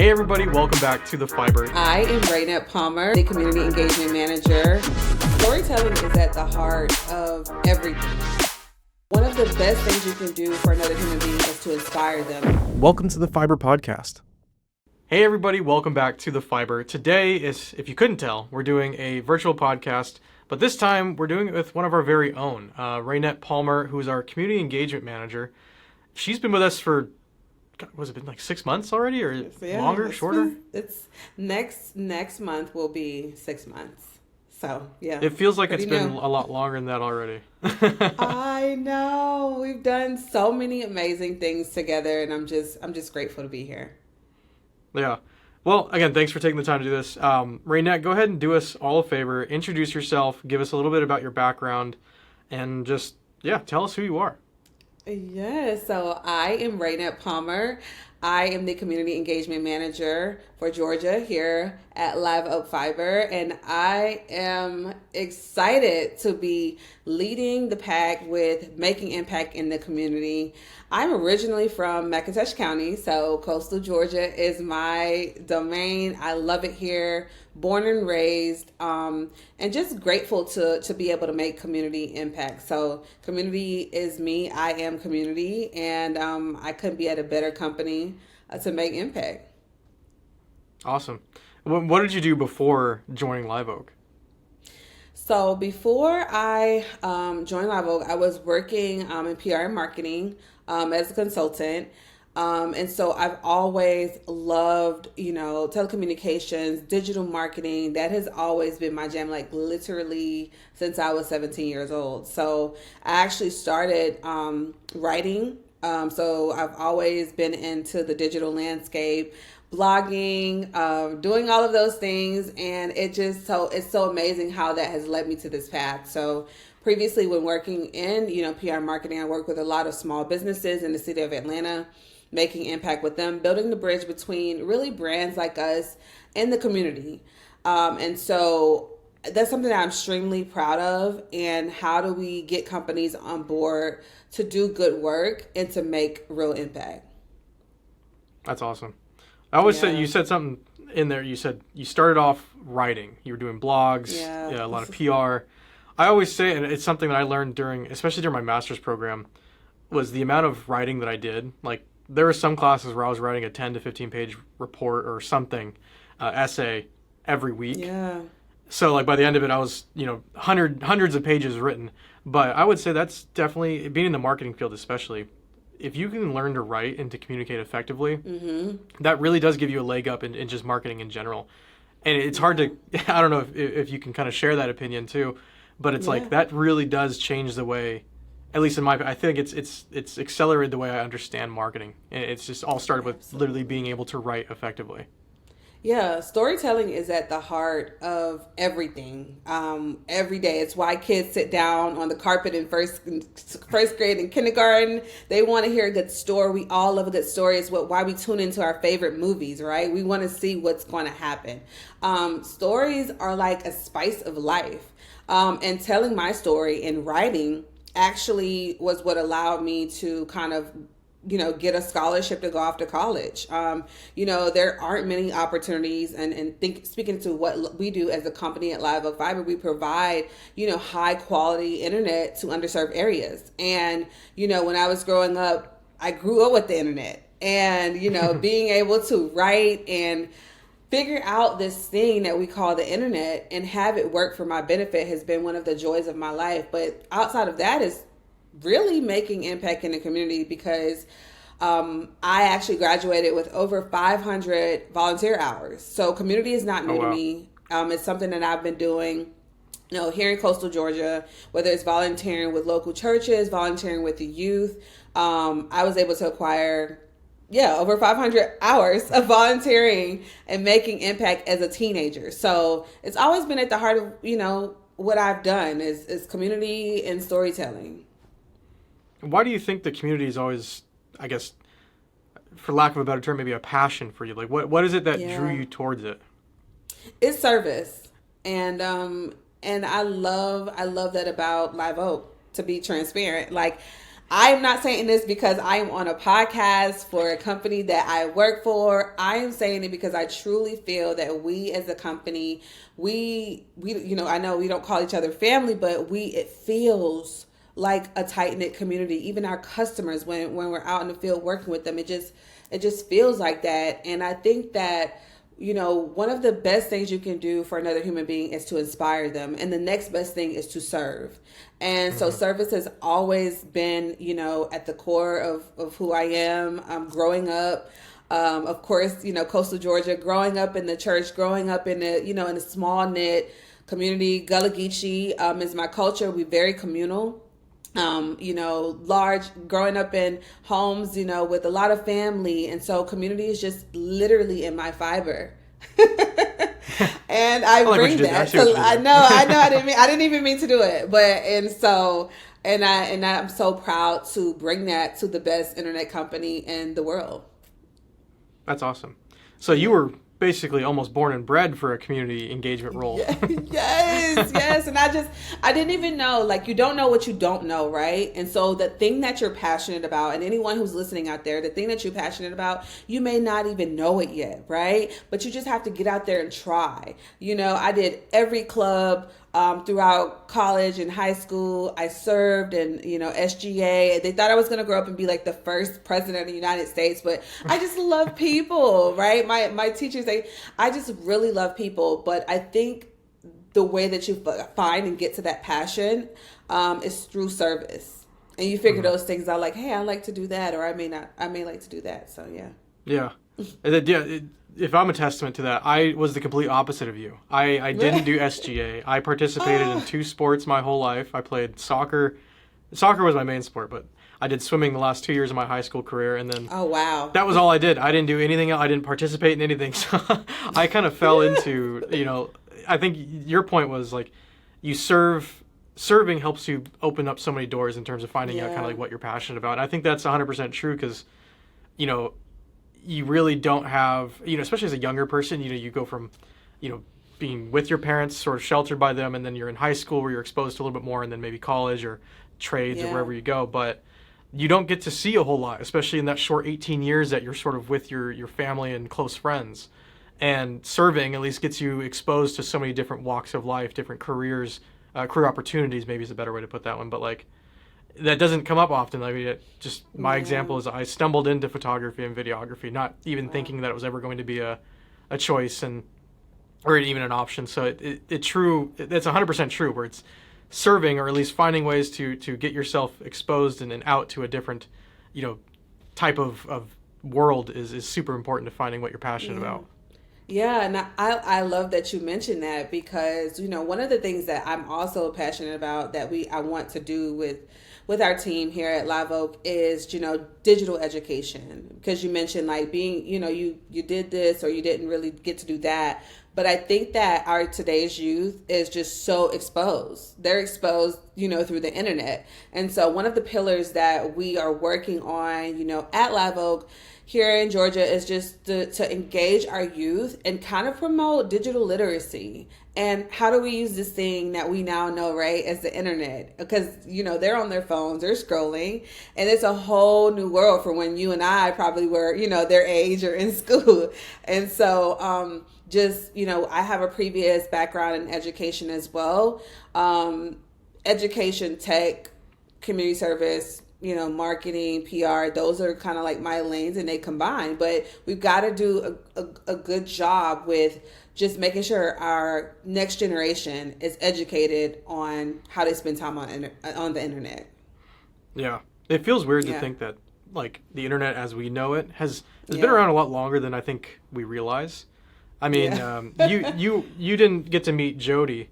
Hey everybody, welcome back to The Fiber. I am Raynette Palmer, the Community Engagement Manager. Storytelling is at the heart of everything. One of the best things you can do for another human being is to inspire them. Welcome to The Fiber Podcast. Hey everybody, welcome back to The Fiber. Today is, if you couldn't tell, we're doing a virtual podcast, but this time we're doing it with one of our very own, Raynette Palmer, who's our Community Engagement Manager. She's been with us for, was it been like 6 months already, or longer, shorter? It's next month will be 6 months. So yeah, it feels like it's been a lot longer than that already. I know, we've done so many amazing things together, and I'm just grateful to be here. Yeah. Well, again, thanks for taking the time to do this. Raynette, go ahead and do us all a favor. Introduce yourself. Give us a little bit about your background, and just tell us who you are. Yes, so I am Raynette Palmer. I am the Community Engagement Manager for Georgia here at LiveOak Fiber, and I am excited to be leading the pack with making impact in the community. I'm originally from McIntosh County, so coastal Georgia is my domain. I love it here, born and raised, and just grateful to be able to make community impact. So community is me, I am community, and I couldn't be at a better company to make impact. Awesome. What did you do before joining LiveOak? So before I joined LiveOak, I was working in PR and marketing as a consultant. And so I've always loved, telecommunications, digital marketing. That has always been my jam, like literally since I was 17 years old. So I actually started writing. So I've always been into the digital landscape, blogging, doing all of those things. And it's so amazing how that has led me to this path. So previously when working in, PR marketing, I worked with a lot of small businesses in the city of Atlanta, making impact with them, building the bridge between really brands like us and the community. And so that's something that I'm extremely proud of. And how do we get companies on board to do good work and to make real impact? That's awesome. I always say, you said something in there. You said you started off writing. You were doing blogs, a lot of PR. I always say, and it's something that I learned especially during my master's program, was the amount of writing that I did. Like, there were some classes where I was writing a 10 to 15 page report or something, essay every week. Yeah. So like by the end of it, I was, hundreds of pages written. But I would say that's definitely, being in the marketing field especially, if you can learn to write and to communicate effectively, that really does give you a leg up in just marketing in general. And it's hard to, I don't know if you can kind of share that opinion too, but it's like that really does change the way, at least in my, I think it's accelerated the way I understand marketing. And it's just all started with literally being able to write effectively. Yeah, storytelling is at the heart of everything. Every day. It's why kids sit down on the carpet in first grade and kindergarten. They want to hear a good story. We all love a good story. It's why we tune into our favorite movies, right? We want to see what's going to happen. Stories are like a spice of life. And telling my story and writing actually was what allowed me to kind of get a scholarship to go off to college. There aren't many opportunities, and speaking to what we do as a company at LiveOak Fiber, we provide, high quality internet to underserved areas. And, when I was growing up, I grew up with the internet, and, being able to write and figure out this thing that we call the internet and have it work for my benefit has been one of the joys of my life. But outside of that is really making impact in the community, because I actually graduated with over 500 volunteer hours. So community is not new to me. It's something that I've been doing, here in coastal Georgia, whether it's volunteering with local churches, volunteering with the youth. I was able to acquire over 500 hours of volunteering and making impact as a teenager. So it's always been at the heart of, what I've done is community and storytelling. Why do you think the community is always, I guess, for lack of a better term, maybe a passion for you? Like, what is it that drew you towards it? It's service, and I love that about LiveOak. To be transparent, like I'm not saying this because I'm on a podcast for a company that I work for. I am saying it because I truly feel that we as a company, we I know we don't call each other family, but it feels like a tight-knit community. Even our customers, when we're out in the field working with them, it just feels like that. And I think that one of the best things you can do for another human being is to inspire them. And the next best thing is to serve. And so service has always been, at the core of who I am. Growing up, of course, coastal Georgia, growing up in the church, growing up in in a small knit community. Gullah Geechee is my culture. We're very communal. Large, growing up in homes, with a lot of family. And so community is just literally in my fiber. And I bring that. So I know I didn't even mean to do it. I'm so proud to bring that to the best internet company in the world. That's awesome. So you were basically almost born and bred for a community engagement role. Yes. And I didn't even know, you don't know what you don't know, right? And so the thing that you're passionate about, and anyone who's listening out there, the thing that you're passionate about, you may not even know it yet, right? But you just have to get out there and try. I did every club throughout college and high school. I served in, SGA. They thought I was going to grow up and be like the first president of the United States, but I just love people, right? My teachers, I just really love people. But I think the way that you find and get to that passion is through service. And you figure those things out, like, hey, I like to do that, or I may like to do that. So, yeah. Yeah. If I'm a testament to that, I was the complete opposite of you. I didn't do SGA. I participated in 2 sports my whole life. I played soccer. Soccer was my main sport, but I did swimming the last 2 years of my high school career, and then that was all I did. I didn't do anything else. I didn't participate in anything. So I kind of fell into, I think your point was you serving helps you open up so many doors in terms of finding out kind of what you're passionate about. And I think that's 100% true because, you really don't have, especially as a younger person, you go from, being with your parents, sort of sheltered by them, and then you're in high school where you're exposed to a little bit more, and then maybe college or trades or wherever you go. But you don't get to see a whole lot, especially in that short 18 years that you're sort of with your family and close friends. And serving at least gets you exposed to so many different walks of life, different careers, career opportunities, maybe is a better way to put that one. But that doesn't come up often. My example is I stumbled into photography and videography, not even thinking that it was ever going to be a choice or even an option. So it's 100% true where it's serving, or at least finding ways to get yourself exposed and out to a different, type of world is super important to finding what you're passionate about. Yeah, and I love that you mentioned that because, one of the things that I'm also passionate about that I want to do with our team here at LiveOak is, digital education. Because you mentioned being, you did this or you didn't really get to do that. But I think that our today's youth is just so exposed. They're exposed, through the internet. And so one of the pillars that we are working on, at LiveOak here in Georgia is just to engage our youth and kind of promote digital literacy. And how do we use this thing that we now know, right, as the internet? Because, they're on their phones, they're scrolling, and it's a whole new world for when you and I probably were, their age or in school. And so I have a previous background in education as well. Education, tech, community service, marketing, PR, those are kind of my lanes and they combine. But we've got to do a good job with just making sure our next generation is educated on how to spend time on the internet. Yeah. It feels weird to think that the internet as we know it has been around a lot longer than I think we realize. I mean, you didn't get to meet Jody,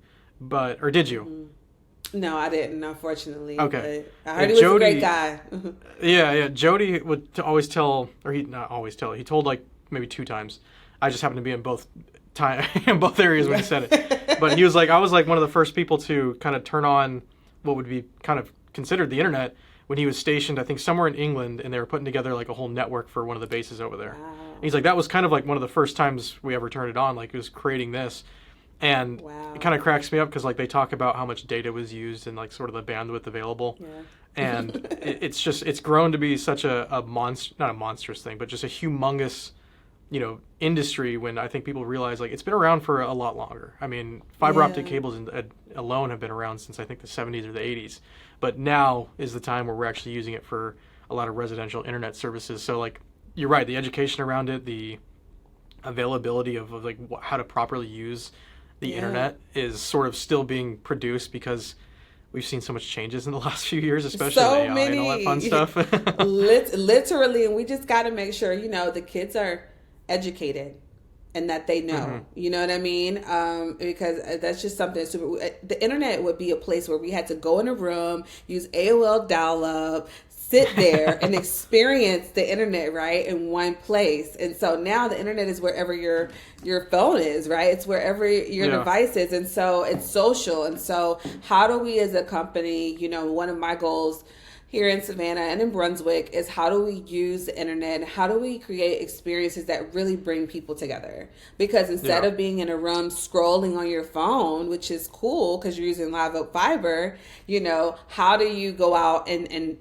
or did you? Mm-hmm. No, I didn't, unfortunately. Okay. But I heard he was a great guy. Yeah. Jody would always tell, or he not always tell. He told maybe 2 times. I just happened to be in both areas when he said it. But he was I was one of the first people to kind of turn on what would be kind of considered the internet when he was stationed, I think, somewhere in England, and they were putting together a whole network for one of the bases over there. Wow. And he's that was kind of one of the first times we ever turned it on. It was creating this. And it kind of cracks me up because they talk about how much data was used and sort of the bandwidth available. Yeah. And it's grown to be such a monster, not a monstrous thing, but just a humongous, industry, when I think people realize, like, it's been around for a lot longer. I mean, fiber optic cables alone have been around since I think the 70s or the 80s. But now is the time where we're actually using it for a lot of residential internet services. So, like, you're right, the education around it, the availability of like how to properly use the internet is sort of still being produced, because we've seen so much changes in the last few years, especially so with AI many, and all that fun stuff. Literally, and we just got to make sure, the kids are educated and that they know. You know what I mean? Because that's just something super. The internet would be a place where we had to go in a room, use AOL dial-up, sit there and experience the internet, right, in one place. And so now the internet is wherever your phone is, right? It's wherever your device is. And so it's social. And so how do we as a company, one of my goals here in Savannah and in Brunswick is, how do we use the internet? How do we create experiences that really bring people together? Because instead of being in a room scrolling on your phone, which is cool because you're using LiveOak Fiber, how do you go out and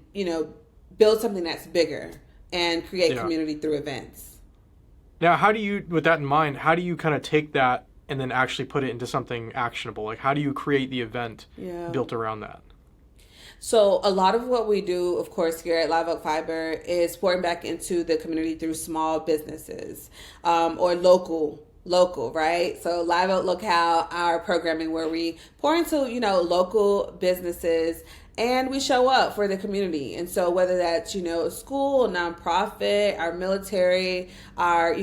build something that's bigger and create community through events? Now, how do you, with that in mind, how do you kind of take that and then actually put it into something actionable? Like, how do you create the event built around that? So a lot of what we do, of course, here at LiveOak Fiber is pouring back into the community through small businesses or local, right? So LiveOak Locale, our programming where we pour into, local businesses and we show up for the community. And so whether that's, a school, a nonprofit, our military, our,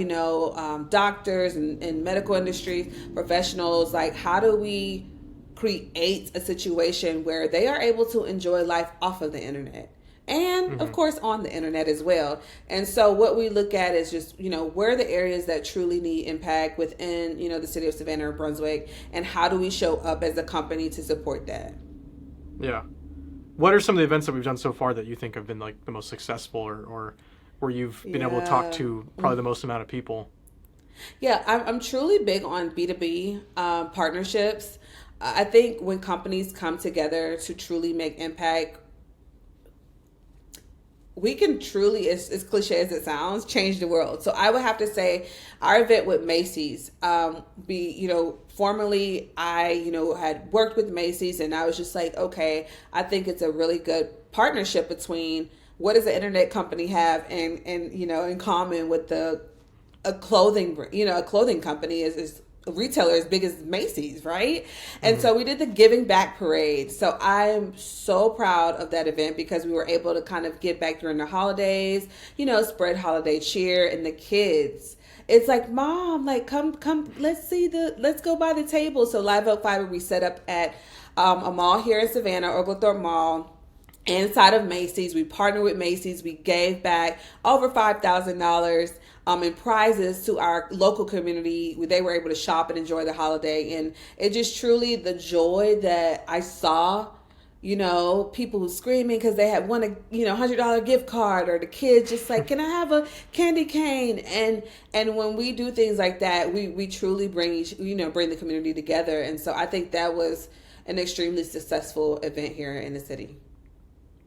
doctors and medical industry professionals, like, how do we create a situation where they are able to enjoy life off of the internet and of course on the internet as well? And so what we look at is just, where are the areas that truly need impact within, the city of Savannah or Brunswick, and how do we show up as a company to support that? Yeah. What are some of the events that we've done so far that you think have been like the most successful, or where you've been able to talk to probably the most amount of people? Yeah, I'm truly big on B2B partnerships. I think when companies come together to truly make impact, we can truly, as cliche as it sounds, change the world. So I would have to say our event with Macy's, formerly I, had worked with Macy's, and I was just like, okay, I think it's a really good partnership between what does the internet company have and in common with a clothing company is a retailer as big as Macy's, right? And so we did the Giving Back Parade. So I'm so proud of that event because we were able to kind of give back during the holidays, spread holiday cheer. And the kids, it's like, Mom, like, come, let's go by the table. So LiveOak Fiber, we set up at a mall here in Savannah, Oglethorpe Mall. Inside of Macy's, we partnered with Macy's. We gave back over $5,000 in prizes to our local community. They were able to shop and enjoy the holiday. And it just truly, the joy that I saw, people who screaming because they had won a, $100 gift card, or the kids just like, can I have a candy cane? And when we do things like that, we truly bring the community together. And so I think that was an extremely successful event here in the city.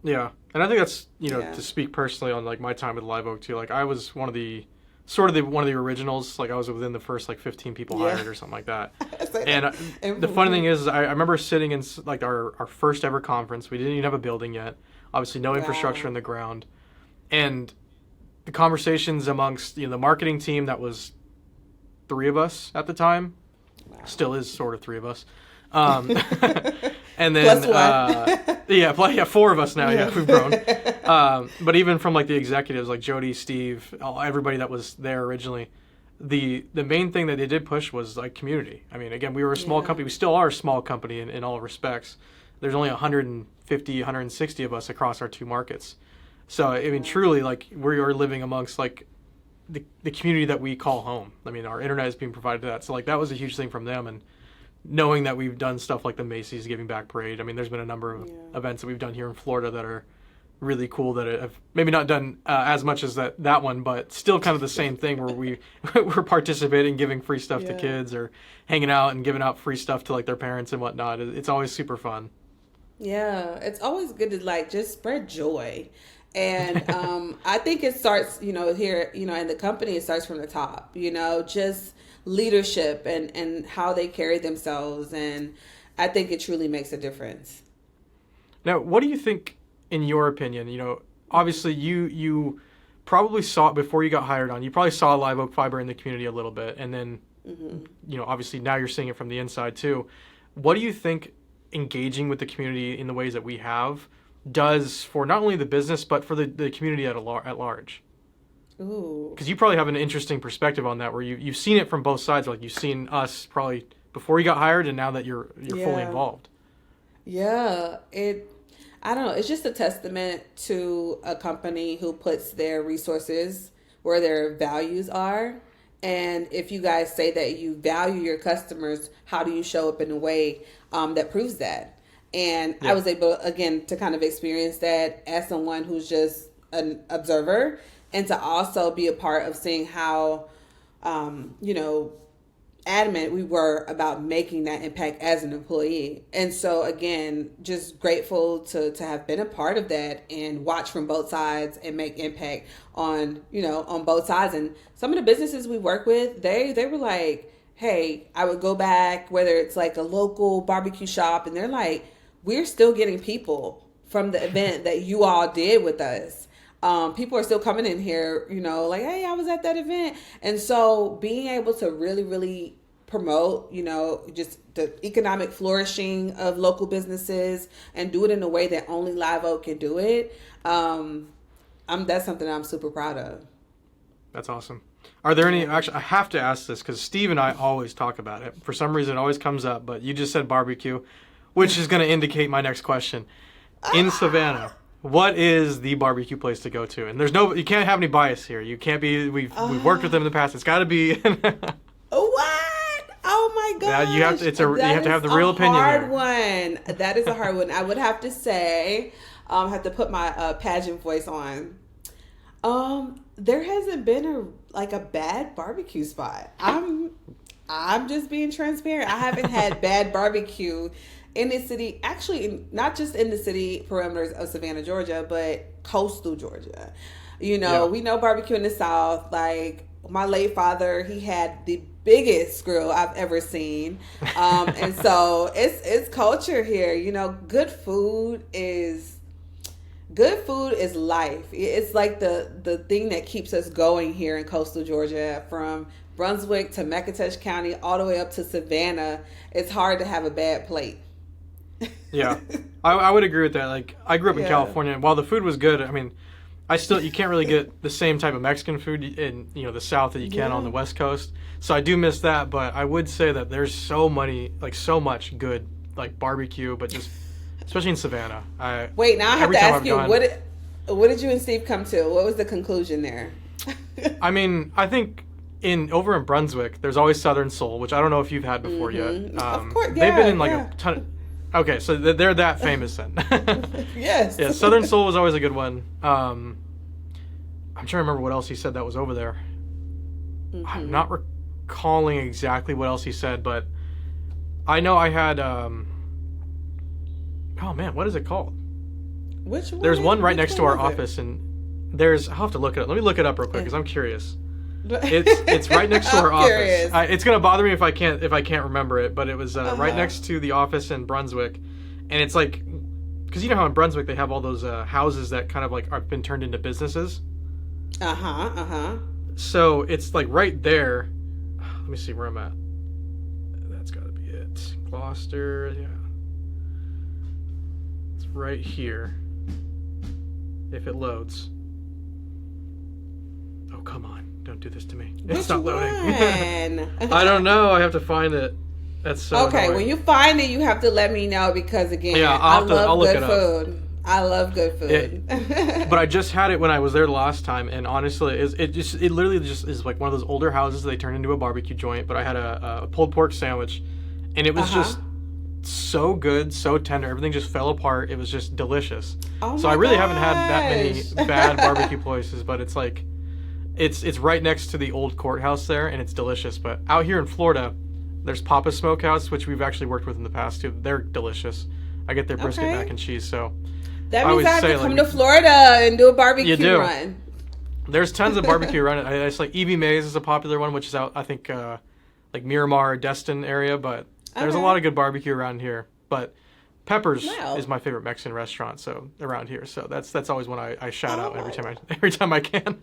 Yeah. And I think that's, to speak personally on like my time with LiveOak too, like I was one of the originals. Like I was within the first like 15 people hired or something like that. And the funny thing is, I remember sitting in like our first ever conference. We didn't even have a building yet. Obviously no infrastructure in the ground. And the conversations amongst, the marketing team, that was 3 of us at the time. Wow. Still is sort of 3 of us. And then, plus 4 of us now. Yeah, we've grown. But even from like the executives, like Jody, Steve, everybody that was there originally, the main thing that they did push was like community. I mean, again, we were a small company. We still are a small company in all respects. There's only 150, 160 of us across our 2 markets. So, I mean, truly, like, we are living amongst like the community that we call home. I mean, our internet is being provided to that. So, like, that was a huge thing from them. And knowing that we've done stuff like the Macy's Giving Back Parade. I mean, there's been a number of events that we've done here in Florida that are really cool, that have maybe not done as much as that one, but still kind of the same thing, where we're participating, giving free stuff to kids, or hanging out and giving out free stuff to like their parents and whatnot. It's always super fun. Yeah, it's always good to like just spread joy. And I think it starts, here, in the company, it starts from the top, just leadership and how they carry themselves. And I think it truly makes a difference. Now, what do you think, in your opinion? Obviously you probably saw it before you got hired on. You probably saw LiveOak Fiber in the community a little bit, and then obviously now you're seeing it from the inside too. What do you think engaging with the community in the ways that we have does for not only the business but for the community at large? Ooh. Because you probably have an interesting perspective on that, where you've seen it from both sides. Like, you've seen us probably before you got hired, and now that you're fully involved. Yeah, I don't know. It's just a testament to a company who puts their resources where their values are. And if you guys say that you value your customers, how do you show up in a way that proves that? And I was able, again, to kind of experience that as someone who's just an observer, and to also be a part of seeing how, adamant we were about making that impact as an employee. And so, again, just grateful to have been a part of that and watch from both sides and make impact on both sides. And some of the businesses we work with, they were like, hey, I would go back, whether it's like a local barbecue shop, and they're like, we're still getting people from the event that you all did with us. People are still coming in here, like, hey, I was at that event. And so being able to really, really promote, just the economic flourishing of local businesses and do it in a way that only LiveOak can do it, that's something I'm super proud of. That's awesome. Are there any, actually, I have to ask this because Steve and I always talk about it. For some reason, it always comes up, but you just said barbecue, which is going to indicate my next question. In Savannah, what is the barbecue place to go to? And you can't have any bias here. You can't be, we've worked with them in the past. It's got to be. What? Oh my gosh. Yeah, you have to have the real opinion here. Hard one. That is a hard one. I would have to say, I have to put my pageant voice on. There hasn't been a bad barbecue spot. I'm just being transparent. I haven't had bad barbecue in the city, actually, not just in the city perimeters of Savannah, Georgia, but coastal Georgia. We know barbecue in the South. Like, my late father, he had the biggest grill I've ever seen. And so it's culture here. Good food is life. It's like the thing that keeps us going here in coastal Georgia, from Brunswick to McIntosh County, all the way up to Savannah. It's hard to have a bad plate. Yeah, I would agree with that. Like, I grew up in California, and while the food was good, I mean, you can't really get the same type of Mexican food in the South that you can on the West Coast. So I do miss that, but I would say that there's so much good barbecue, but just especially in Savannah. Wait, now I have to ask you, what did you and Steve come to? What was the conclusion there? I mean, I think over in Brunswick, there's always Southern Soul, which I don't know if you've had before yet. Of course, they've been in a ton of. Okay, so they're that famous then. Yes. Yeah, Southern Soul was always a good one. I'm trying to remember what else he said that was over there. I'm not recalling exactly what else he said, but I know I had. Oh man, what is it called? Which one? There's one right next to our office, and I'll have to look it up. Let me look it up real quick because I'm curious. It's right next to our office. It's gonna bother me if I can't remember it, but it was right next to the office in Brunswick, and it's like, because you know how in Brunswick they have all those houses that kind of have been turned into businesses. So it's right there. Let me see where I'm at. That's got to be it. Gloucester, yeah. It's right here. If it loads. Oh, come on. Don't do this to me. It's not loading. I don't know. I have to find it. That's so okay. annoying. When you find it, you have to let me know, because again, I'll look good food. I love good food. But I just had it when I was there the last time, and honestly, it literally just is like one of those older houses they turned into a barbecue joint. But I had a pulled pork sandwich, and it was just so good, so tender. Everything just fell apart. It was just delicious. So I really haven't had that many bad barbecue places, but it's like. It's right next to the old courthouse there, and it's delicious. But out here in Florida, there's Papa's Smokehouse, which we've actually worked with in the past too. They're delicious. I get their brisket Okay. mac and cheese. So That I means always I have say, to come like, to Florida and do a barbecue You do. run. there's tons of barbecue around it. It's like Evie Mae's is a popular one, which is out, I think, like Miramar, Destin area. But there's a Okay. lot of good barbecue around here. But Pepper's Wow. is my favorite Mexican restaurant, so around here. So that's always one I shout out every time I can.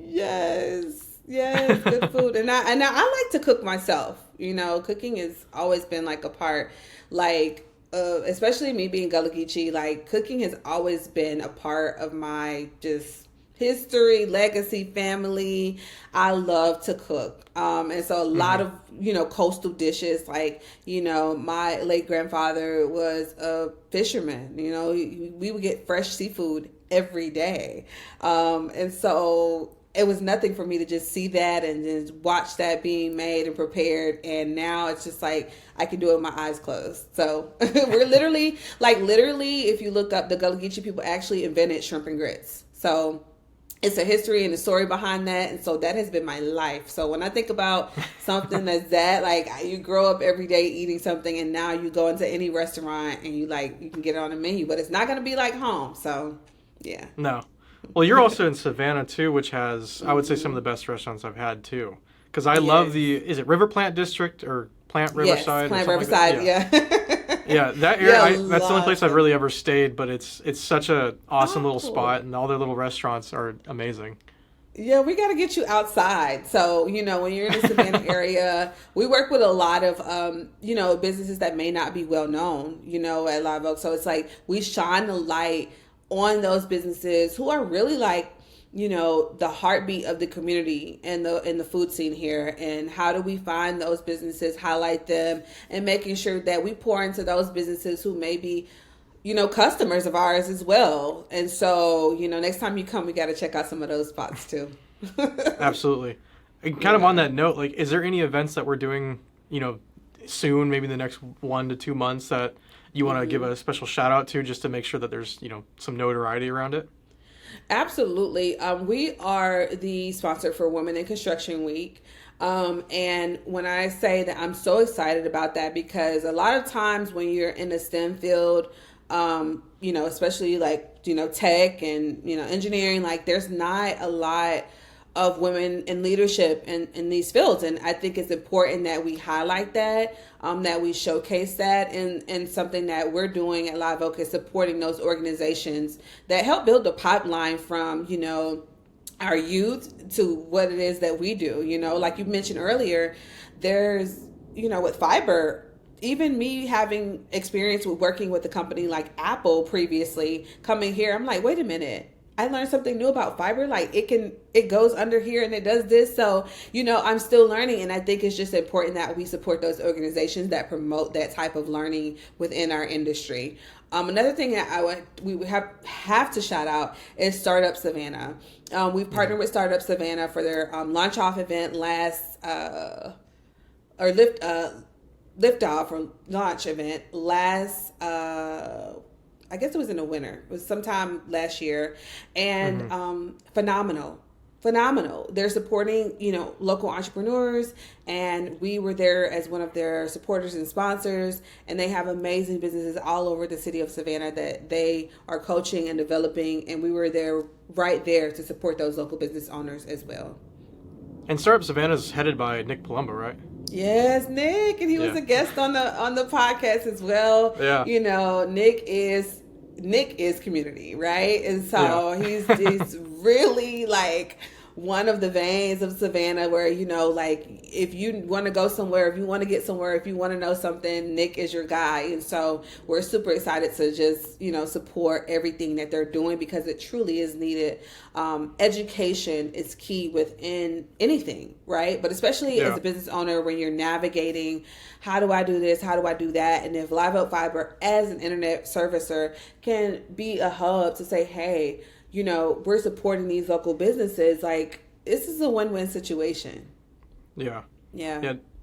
Yes, good food, and I like to cook myself. You know, cooking has always been like a part, like especially me being Gullah Geechee. Like cooking has always been a part of my just history, legacy, family. I love to cook, and so a lot of coastal dishes. Like my late grandfather was a fisherman. We would get fresh seafood every day, and so it was nothing for me to just see that and just watch that being made and prepared. And now it's just like I can do it with my eyes closed. So we're literally, if you look up, the Gullah Geechee people actually invented shrimp and grits. So it's a history and a story behind that. And so that has been my life. So when I think about something that's like you grow up every day eating something, and now you go into any restaurant and you can get it on the menu, but it's not going to be like home. So yeah. No. Well, you're also in Savannah too, which has, I would say, some of the best restaurants I've had too. Because I love is it River Plant District or Plant Riverside? Yes, Plant or Riverside, like that? Yeah, that area, that's the only place I've really ever stayed, but it's such a awesome little spot, and all their little restaurants are amazing. Yeah, we got to get you outside. So, when you're in the Savannah area, we work with a lot of, businesses that may not be well known, at LiveOak. So it's like we shine the light on those businesses who are really the heartbeat of the community and the food scene here. And how do we find those businesses, highlight them, and making sure that we pour into those businesses who may be, customers of ours as well. And so, next time you come, we got to check out some of those spots too. Absolutely. And kind of on that note, is there any events that we're doing, soon, maybe in the next 1 to 2 months, that you want to give a special shout out to, just to make sure that there's, some notoriety around it? Absolutely. We are the sponsor for Women in Construction Week. And when I say that, I'm so excited about that, because a lot of times when you're in a STEM field, especially tech and, engineering, there's not a lot of women in leadership in these fields. And I think it's important that we highlight that, that we showcase that, and something that we're doing at LiveOak is supporting those organizations that help build the pipeline from, our youth to what it is that we do. Like you mentioned earlier, there's, with fiber, even me having experience with working with a company like Apple previously, coming here, I'm like, wait a minute. I learned something new about fiber. It goes under here and it does this. So, I'm still learning. And I think it's just important that we support those organizations that promote that type of learning within our industry. Another thing that we have to shout out is Startup Savannah. We've partnered with Startup Savannah for their launch off event liftoff or launch event last, I guess it was in the winter. It was sometime last year. And phenomenal. They're supporting, local entrepreneurs, and we were there as one of their supporters and sponsors. And they have amazing businesses all over the city of Savannah that they are coaching and developing. And we were right there to support those local business owners as well. And Startup Savannah is headed by Nick Palumbo, right? Yes, Nick, and he was a guest on the podcast as well. Yeah. Nick is community, right? And so he's really one of the veins of Savannah where, if you want to go somewhere, if you want to get somewhere, if you want to know something, Nick is your guy. And so we're super excited to just, support everything that they're doing, because it truly is needed. Education is key within anything, right? But especially as a business owner, when you're navigating, how do I do this? How do I do that? And if LiveOak as an internet servicer can be a hub to say, hey, we're supporting these local businesses, this is a win-win situation. Yeah.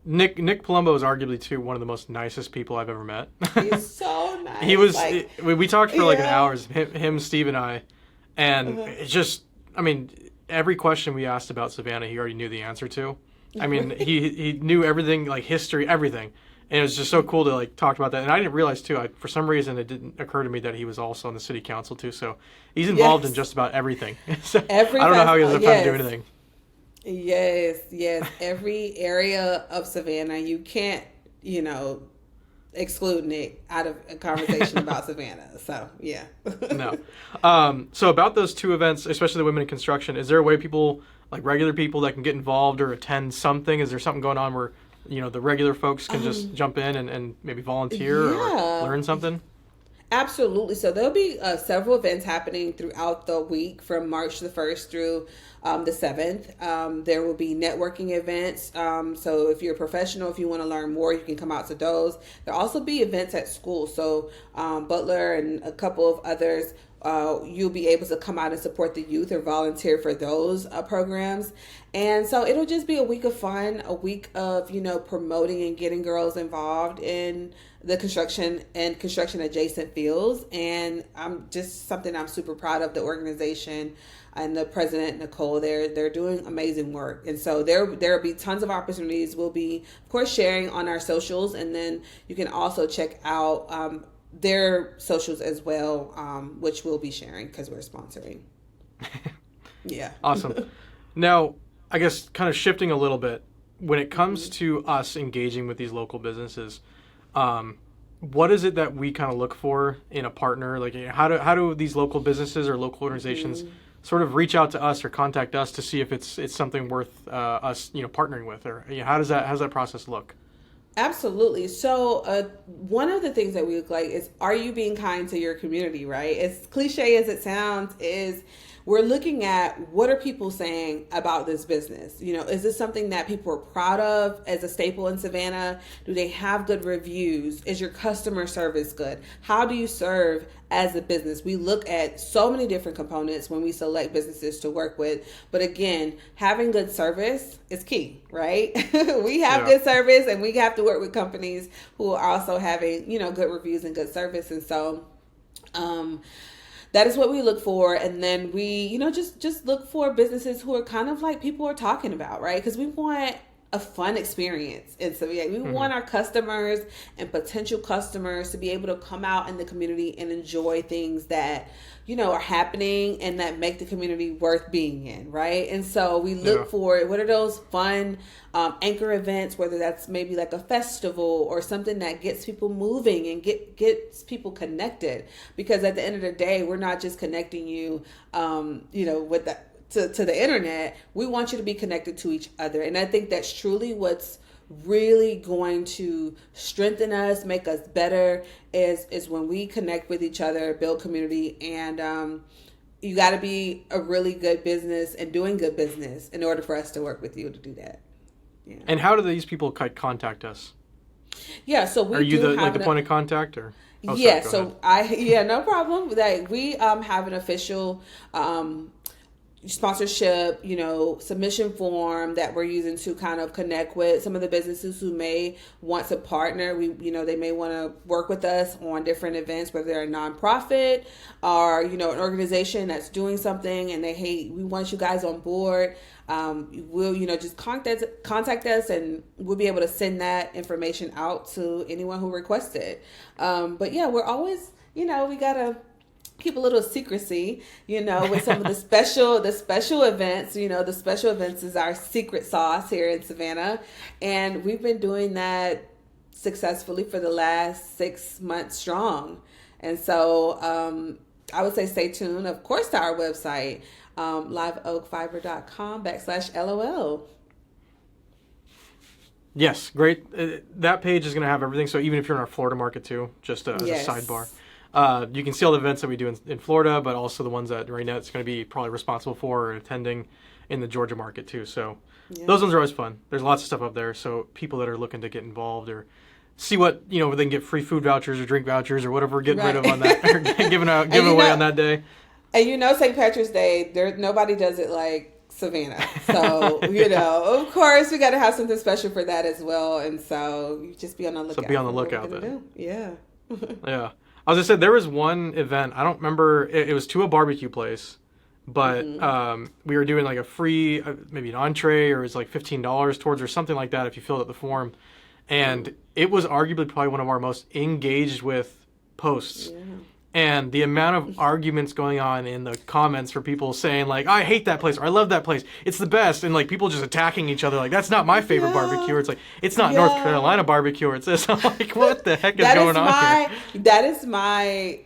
Nick Palumbo is arguably too one of the most nicest people I've ever met. He's so nice. He was. We talked for an hour, him, Steve, and I, and it's just. Every question we asked about Savannah, he already knew the answer to. He knew everything, history, everything. And it was just so cool to like talk about that. And I didn't realize too, for some reason it didn't occur to me that he was also on the city council too. So he's involved in just about everything. So I don't know how he has the time to do anything. Yes. Every area of Savannah, you can't, exclude Nick out of a conversation about Savannah. So, yeah. No. So about those two events, especially the Women in Construction, is there a way people, like regular people, that can get involved or attend something? Is there something going on where, the regular folks can just jump in and maybe volunteer or learn something? Absolutely. So there'll be several events happening throughout the week from March the 1st through the 7th. There will be networking events. So if you're a professional, if you want to learn more, you can come out to those. There'll also be events at school. So Butler and a couple of others, you'll be able to come out and support the youth or volunteer for those programs. And so it'll just be a week of fun, a week of, promoting and getting girls involved in the construction and construction adjacent fields. And I'm just something I'm super proud of, the organization and the president, Nicole. They're doing amazing work. And so there'll be tons of opportunities. We'll be, of course, sharing on our socials, and then you can also check out their socials as well, which we'll be sharing because we're sponsoring. Yeah. Awesome. Now, I guess kind of shifting a little bit, when it comes to us engaging with these local businesses, what is it that we kind of look for in a partner? Like, how do these local businesses or local organizations sort of reach out to us or contact us to see if it's something worth us partnering with, or how does that process look? Absolutely. So one of the things that we look like is, are you being kind to your community, right? As cliche as it sounds, is we're looking at what are people saying about this business? Is this something that people are proud of as a staple in Savannah? Do they have good reviews? Is your customer service good? How do you serve as a business? We look at so many different components when we select businesses to work with. But again, having good service is key, right? We have good service, and we have to work with companies who are also having, good reviews and good service. And so, that is what we look for. And then we, just look for businesses who are kind of like people are talking about, right? Because we want a fun experience. And so we want our customers and potential customers to be able to come out in the community and enjoy things that, are happening and that make the community worth being in, right? And so we look for, what are those fun anchor events, whether that's maybe like a festival or something that gets people moving and gets people connected. Because at the end of the day, we're not just connecting you, with that, to the internet. We want you to be connected to each other. And I think that's truly what's really going to strengthen us, make us better, is when we connect with each other, build community. And you got to be a really good business and doing good business in order for us to work with you to do that. Yeah. And how do these people contact us? Yeah, so we are you the point of contact, or? Oh, yeah, so no problem. Like, we have an official sponsorship, submission form that we're using to kind of connect with some of the businesses who may want to partner. They may want to work with us on different events, whether they're a nonprofit or, an organization that's doing something and we want you guys on board. We'll, just contact us, and we'll be able to send that information out to anyone who requests it. But yeah, we're always, we gotta keep a little secrecy, with some of the special events. The special events is our secret sauce here in Savannah. And we've been doing that successfully for the last 6 months strong. And so I would say stay tuned, of course, to our website, LiveOakFiber.com/LOL. Yes, great. That page is going to have everything. So even if you're in our Florida market too, just as a sidebar. You can see all the events that we do in Florida, but also the ones that Raynette's going to be probably responsible for or attending in the Georgia market too. So those ones are always fun. There's lots of stuff up there. So people that are looking to get involved or see what, they can get free food vouchers or drink vouchers or whatever we're getting rid of on that, or giving away on that day. And St. Patrick's Day, nobody does it like Savannah. So, of course, we got to have something special for that as well. And so you just be on the lookout. So be on the lookout then. Yeah. Yeah. As I said, there was one event, I don't remember, it was to a barbecue place, but we were doing like a free, maybe an entree, or it was like $15 towards or something like that if you filled out the form. and it was arguably probably one of our most engaged with posts. Yeah. And the amount of arguments going on in the comments for people saying like, I hate that place or I love that place, it's the best, and like people just attacking each other like, that's not my favorite barbecue, or it's like, it's not North Carolina barbecue, or it's this. I'm like, what the heck is going on here? That is my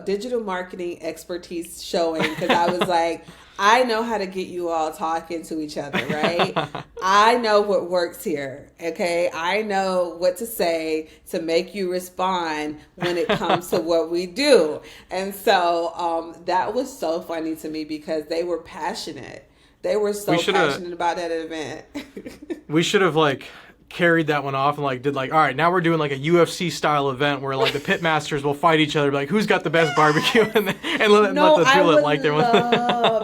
digital marketing expertise showing, because I was like, I know how to get you all talking to each other, right? I know what works here, okay? I know what to say to make you respond when it comes to what we do. And so that was so funny to me, because they were passionate. They were so passionate about that event. We should have like carried that one off and like did like, all right, now we're doing like a UFC style event where like the pit masters will fight each other, like who's got the best barbecue, and let the people that like their one.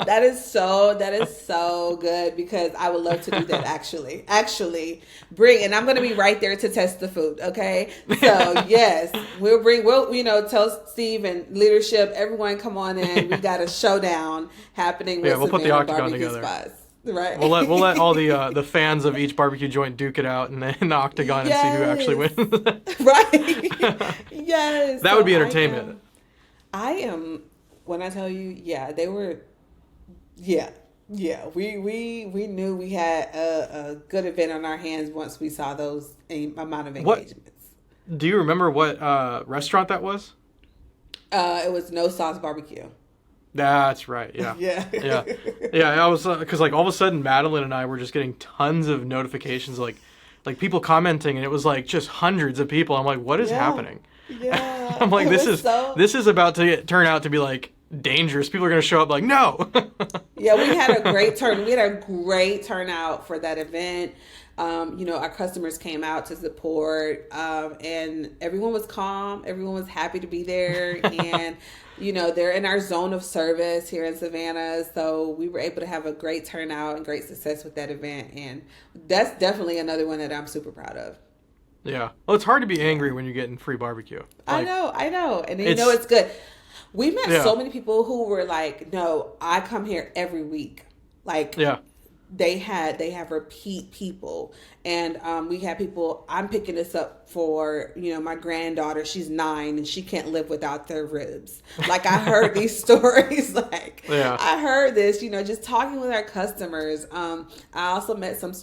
That is so good, because I would love to do that actually bring, and I'm going to be right there to test the food. Okay, so yes, we'll tell Steve and leadership, everyone come on in. We got a showdown happening with we'll put the octagon together. Spots. Right. We'll let all the fans of each barbecue joint duke it out in the octagon and see who actually wins. Right. Yes. That would be entertainment. I am when I tell you, they were, we knew we had a good event on our hands once we saw those amount of engagements. Do you remember what restaurant that was? It was No Sauce Barbecue. That's right. Yeah. I was because like all of a sudden Madeline and I were just getting tons of notifications, like people commenting, and it was like just hundreds of people. I'm like, what is happening? Yeah. I'm like, this is about to turn out to be like dangerous. People are going to show up like, no. Yeah, we had a great turnout for that event. Our customers came out to support, and everyone was calm. Everyone was happy to be there. And, they're in our zone of service here in Savannah. So we were able to have a great turnout and great success with that event. And that's definitely another one that I'm super proud of. Yeah. Well, it's hard to be angry when you're getting free barbecue. Like, I know. And it's good. We met so many people who were like, no, I come here every week. Like, they have repeat people, and we had people. I'm picking this up for my granddaughter. She's 9 and she can't live without their ribs. Like, I heard these stories. I heard this. Just talking with our customers. I also met some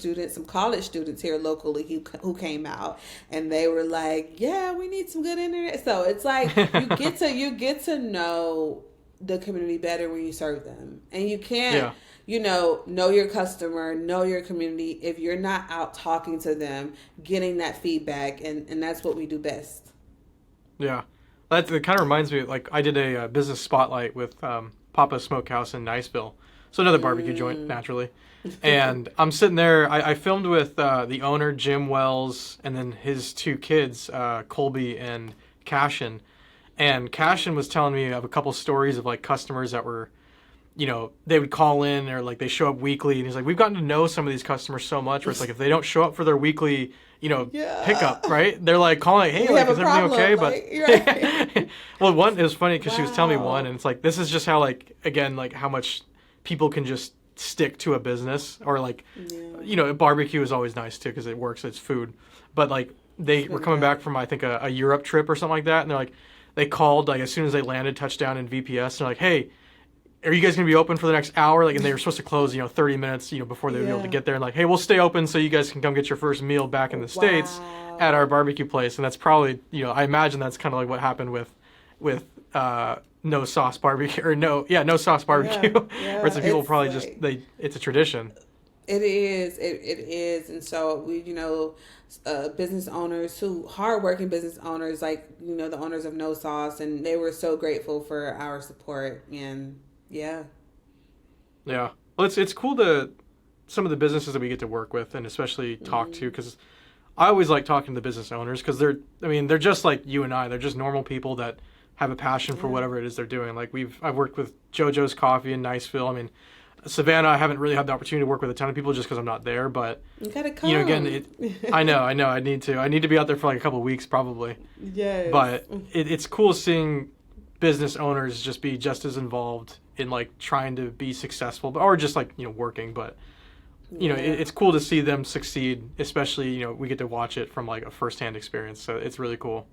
college students here locally who came out, and they were like, "Yeah, we need some good internet." So it's like you get to know the community better when you serve them, and you can't. Yeah. Know your customer, know your community if you're not out talking to them, getting that feedback, and that's what we do best. Yeah. It kind of reminds me, like, I did a business spotlight with Papa's Smokehouse in Niceville. So another barbecue joint, naturally. And I'm sitting there, I filmed with the owner, Jim Wells, and then his 2 kids, Colby and Cashin. And Cashin was telling me of a couple stories of, like, customers that were, they would call in, or like they show up weekly, and he's like, we've gotten to know some of these customers so much where it's like if they don't show up for their weekly, pickup, right? They're like calling, hey, like, is everything okay? But well, it was funny because she was telling me one, and it's like, this is just how, like, again, like how much people can just stick to a business, or like, barbecue is always nice too because it works, it's food. But like they were coming back from, I think, a Europe trip or something like that, and they're like, they called like as soon as they landed, touchdown in VPS, and they're like, hey, are you guys going to be open for the next hour? Like, and they were supposed to close, 30 minutes, before they would be able to get there. And like, hey, we'll stay open so you guys can come get your first meal back in the States at our barbecue place. And that's probably, I imagine that's kind of like what happened with No Sauce Barbecue, or No Sauce Barbecue. Where some people probably it's a tradition. It is. And so we, business owners hardworking business owners, like, the owners of No Sauce, and they were so grateful for our support. And yeah. Well, it's cool some of the businesses that we get to work with and especially talk to, because I always like talking to the business owners because they're just like you and I. They're just normal people that have a passion for whatever it is they're doing. Like I've worked with JoJo's Coffee in Niceville. I mean, Savannah, I haven't really had the opportunity to work with a ton of people just because I'm not there. But you gotta come. Again, I know. I need to be out there for like a couple of weeks probably. Yes. But it's cool seeing business owners just be just as involved in like trying to be successful, or just like working. But you know, it's cool to see them succeed, especially, you know, we get to watch it from like a firsthand experience. So it's really cool.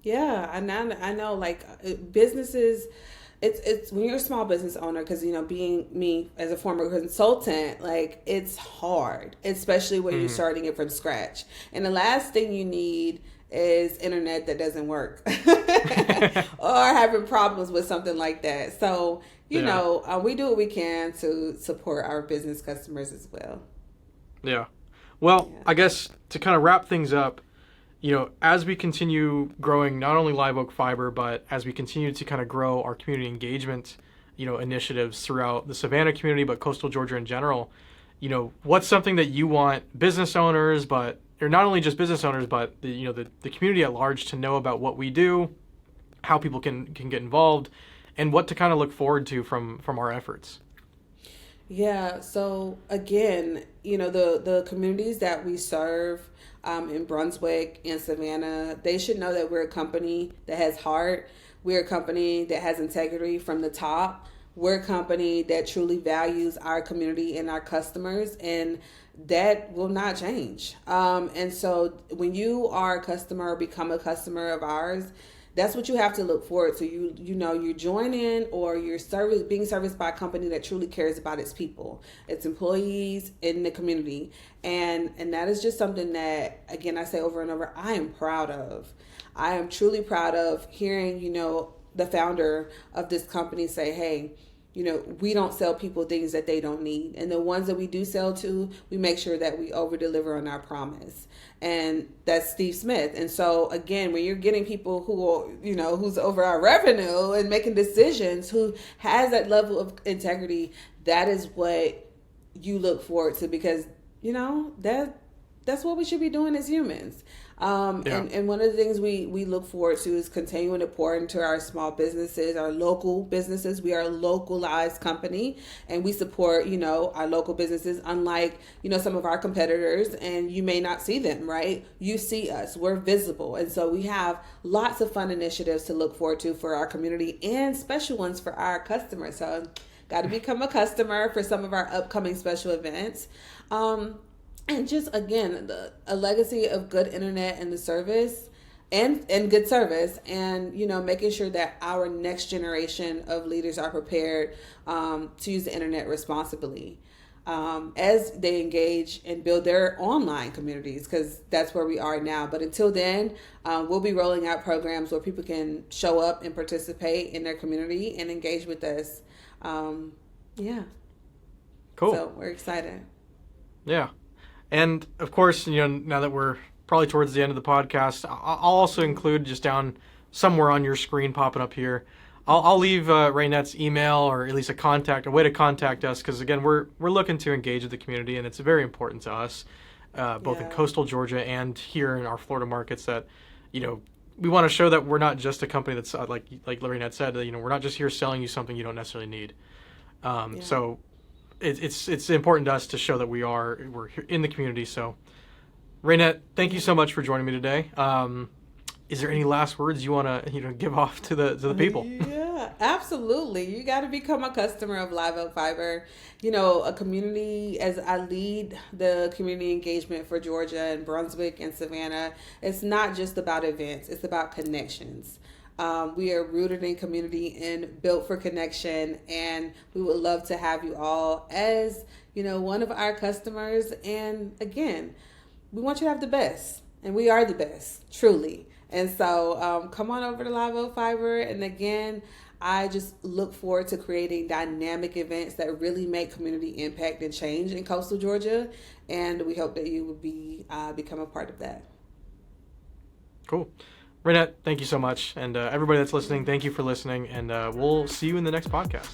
Yeah, and I know like businesses, it's when you're a small business owner, because you know, being me as a former consultant, like it's hard, especially when you're starting it from scratch. And the last thing you need is internet that doesn't work or having problems with something like that. So you know, we do what we can to support our business customers as well. Yeah. Well, I guess to kind of wrap things up, you know, as we continue growing not only LiveOak Fiber, but as we continue to kind of grow our community engagement, you know, initiatives throughout the Savannah community, but coastal Georgia in general, you know, what's something that you want business owners, or not only just business owners, but the, you know, the community at large to know about what we do, how people can get involved, and what to kind of look forward to from our efforts? Yeah, so again, you know, the communities that we serve in Brunswick and Savannah, they should know that we're a company that has heart. We're a company that has integrity from the top. We're a company that truly values our community and our customers, and that will not change. And so when you are a customer or become a customer of ours, that's what you have to look forward to. You know, you join in, or you're being serviced by a company that truly cares about its people, its employees in the community. And that is just something that, again, I say over and over, I am proud of. I am truly proud of hearing, you know, the founder of this company say, hey, you know, we don't sell people things that they don't need. And the ones that we do sell to, we make sure that we over deliver on our promise. And that's Steve Smith. And so again, when you're getting people who are, you know, who's over our revenue and making decisions, who has that level of integrity, that is what you look forward to, because, you know, that's what we should be doing as humans. And one of the things we look forward to is continuing to pour into our small businesses, our local businesses. We are a localized company, and we support, you know, our local businesses, unlike, you know, some of our competitors, and you may not see them, right? You see us, we're visible. And so we have lots of fun initiatives to look forward to for our community, and special ones for our customers. So got to become a customer for some of our upcoming special events. And just, again, a legacy of good internet and the service and good service, and, you know, making sure that our next generation of leaders are prepared to use the internet responsibly as they engage and build their online communities, because that's where we are now. But until then, we'll be rolling out programs where people can show up and participate in their community and engage with us. Yeah. Cool. So we're excited. Yeah. And of course, you know, now that we're probably towards the end of the podcast, I'll also include just down somewhere on your screen popping up here, I'll leave Raynette's email, or at least a way to contact us, because again, we're looking to engage with the community, and it's very important to us, both in coastal Georgia and here in our Florida markets, that, you know, we want to show that we're not just a company that's like Raynette said, you know, we're not just here selling you something you don't necessarily need. So it's important to us to show that we're here in the community. So, Raynette, thank you so much for joining me today. Is there any last words you want to give off to the people? Yeah, absolutely. You got to become a customer of LiveOak Fiber. You know, a community, as I lead the community engagement for Georgia and Brunswick and Savannah, it's not just about events, it's about connections. We are rooted in community and built for connection, and we would love to have you all as, you know, one of our customers. And again, we want you to have the best, and we are the best, truly. And so come on over to LiveOak Fiber. And again, I just look forward to creating dynamic events that really make community impact and change in coastal Georgia. And we hope that you will become a part of that. Cool. Raynette, thank you so much. And everybody that's listening, thank you for listening. And we'll see you in the next podcast.